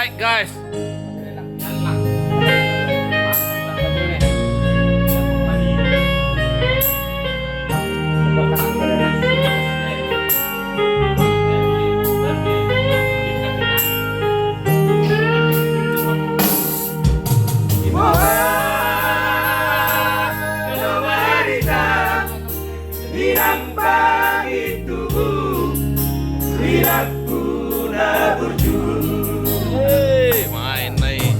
like guys. Hei, main nih.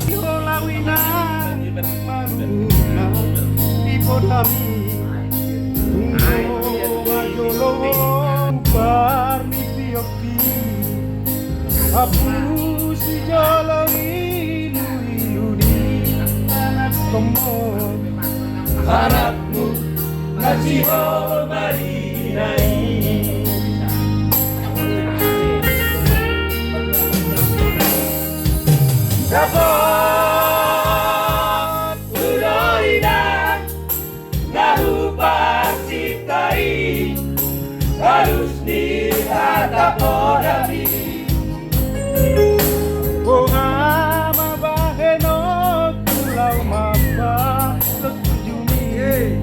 Harapmu kasih marinai Dapat uroina nahu pasitai harus dihata podami Bunga mabahenot pulau maba setujumi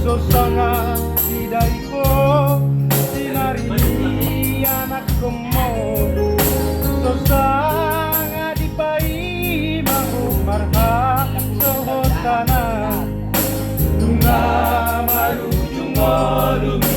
Sosanga didai ko sinarini anak kemo Sosanga dipai mahu marha sohotana Dunga marujung olumi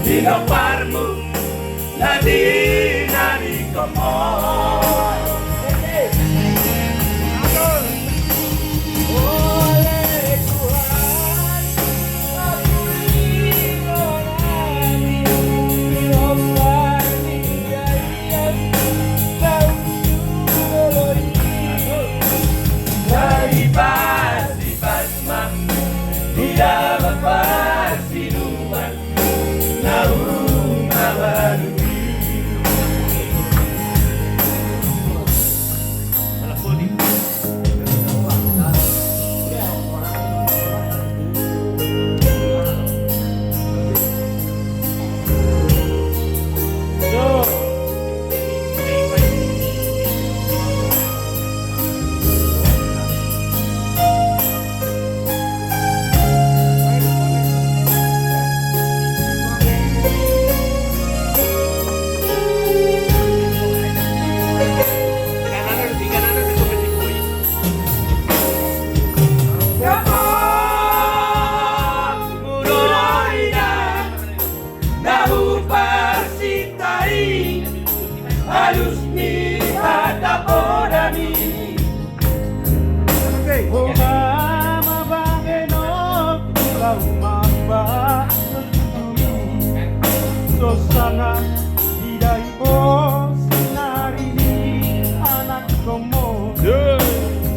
Dinoparmu nadi komor oleh Tuhan aku diorani diopani diaian kau duloi dari pasti pasmah tidak berpasti nuan naung abalui halus ni hata podami Bunga mabahenot pulau maba setujumi Sosanga didai ko sinarini anak kemo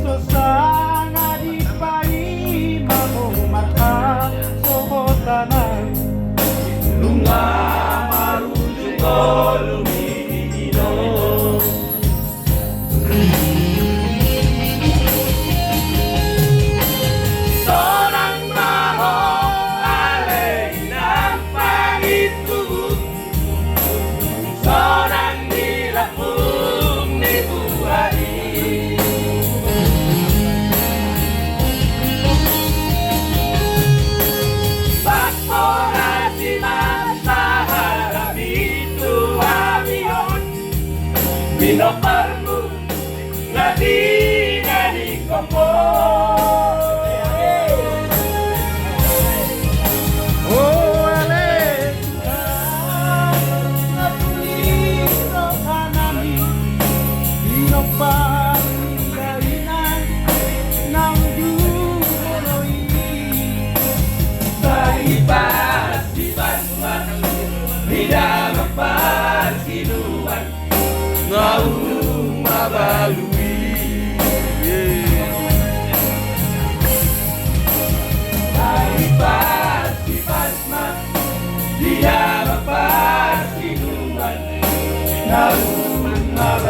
Sosanga dipai mahu marha sohotana lunga marujung olumi Dinoparmu nadi komor Oh ale Tuhan aku dirohanami Dinopari dainan nang duloi dari pasti pasmah tidak berpasti nuan naung mabalui mga